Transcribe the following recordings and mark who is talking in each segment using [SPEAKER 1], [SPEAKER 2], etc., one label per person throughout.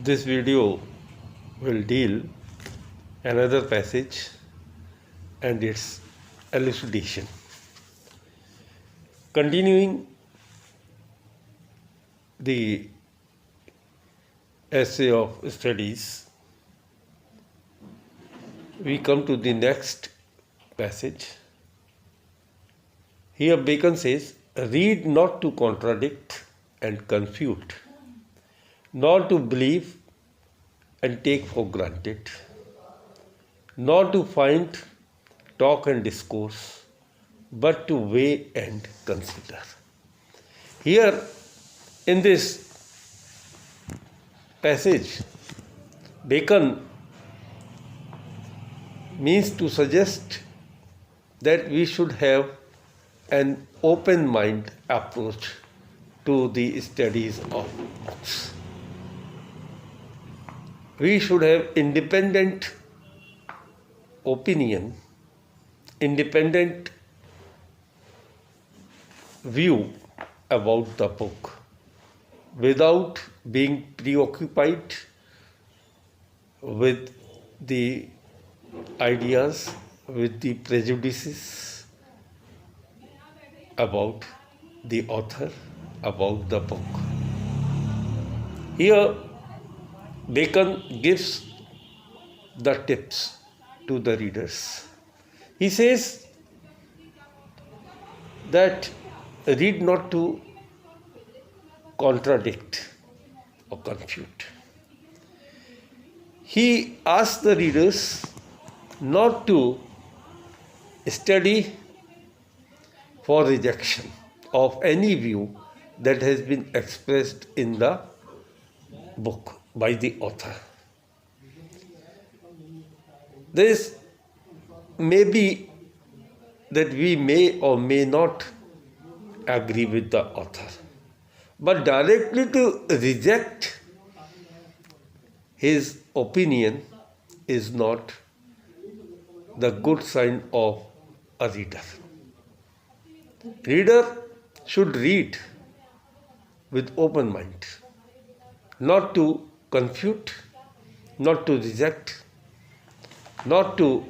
[SPEAKER 1] This video will deal another passage and its elucidation. Continuing the essay of studies, we come to the next passage. Here Bacon says, read not to contradict and confute, nor to believe and take for granted, nor to find, talk and discourse, but to weigh and consider. Here in this passage, Bacon means to suggest that we should have an open mind approach to the studies of books. We should have independent opinion, independent view about the book without being preoccupied with the ideas, with the prejudices about the author, about the book. Here, Bacon gives the tips to the readers. He says that read not to contradict or confute. He asks the readers not to study for rejection of any view that has been expressed in the book by the author. This may be that we may or may not agree with the author, but directly to reject his opinion is not the good sign of a reader. Reader should read with open mind, not to confute, not to reject, not to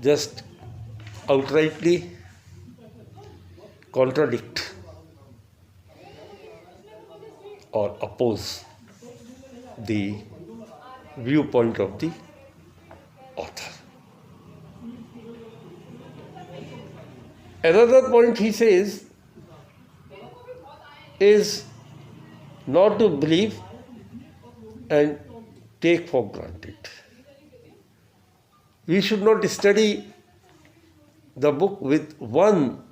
[SPEAKER 1] just outrightly contradict or oppose the viewpoint of the author. Another point he says is not to believe and take for granted. We should not study the book with one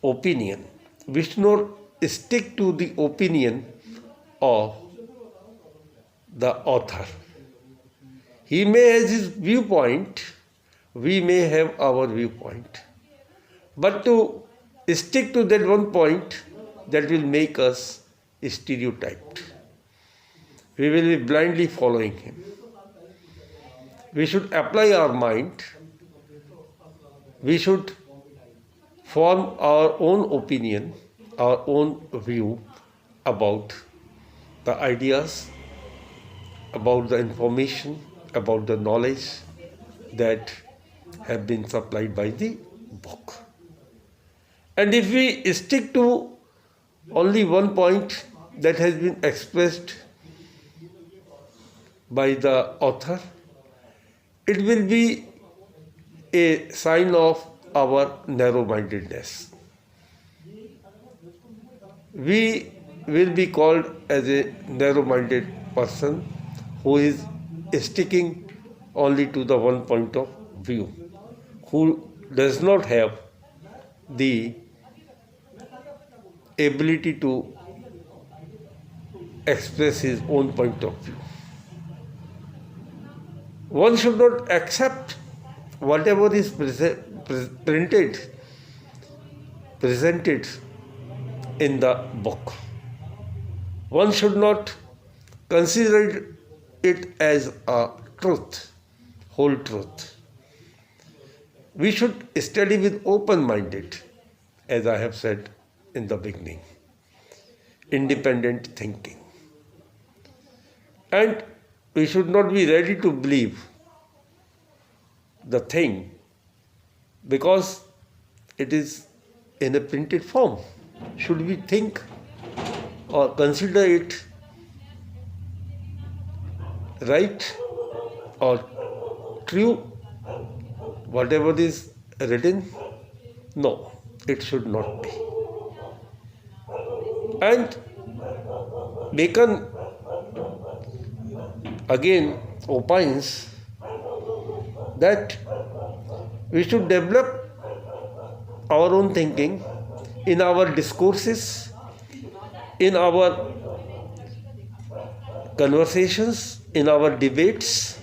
[SPEAKER 1] opinion. We should not stick to the opinion of the author. He may have his viewpoint, we may have our viewpoint. But to stick to that one point, that will make us stereotyped. We will be blindly following him. We should apply our mind. We should form our own opinion, our own view about the ideas, about the information, about the knowledge that have been supplied by the book. And if we stick to only one point that has been expressed by the author, it will be a sign of our narrow-mindedness. We will be called as a narrow-minded person who is sticking only to the one point of view, who does not have the ability to express his own point of view. One should not accept whatever is presented in the book. One should not consider it as a truth, whole truth. We should study with open-minded, as I have said in the beginning. independent thinking. And we should not be ready to believe the thing because it is in a printed form. Should we think or consider it right or true, whatever is written? No, it should not be. And Bacon again opines that we should develop our own thinking in our discourses, in our conversations, in our debates.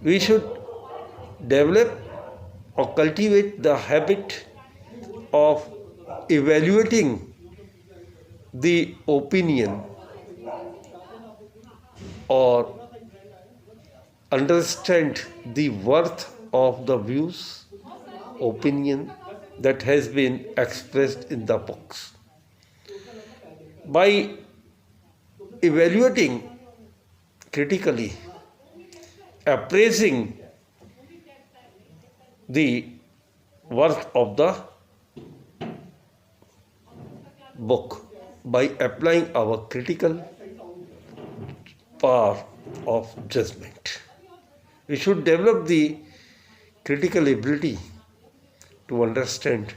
[SPEAKER 1] We should develop or cultivate the habit of evaluating the opinion or understand the worth of the views, opinion that has been expressed in the books. By evaluating critically, appraising the worth of the book, by applying our critical power of judgment. We should develop the critical ability to understand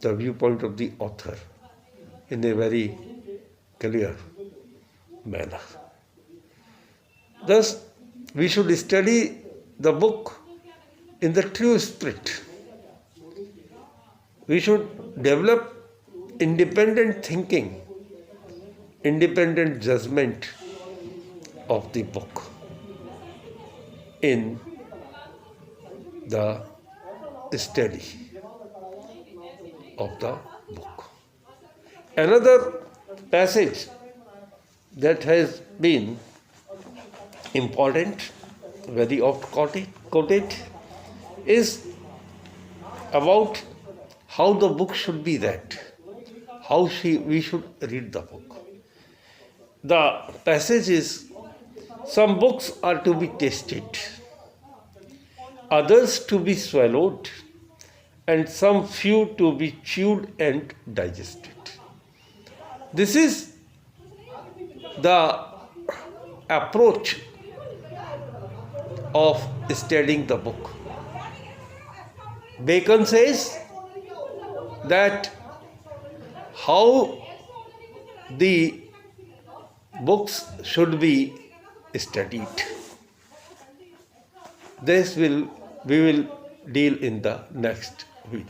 [SPEAKER 1] the viewpoint of the author in a very clear manner. Thus, we should study the book in the true spirit. We should develop independent thinking, independent judgment of the book in the study of the book. Another passage that has been important, very oft quoted, is about how the book should be read, how we should read the book. The passage is, some books are to be tasted, others to be swallowed, and some few to be chewed and digested. This is the approach of studying the book. Bacon says that how the books should be studied. We will deal in the next video.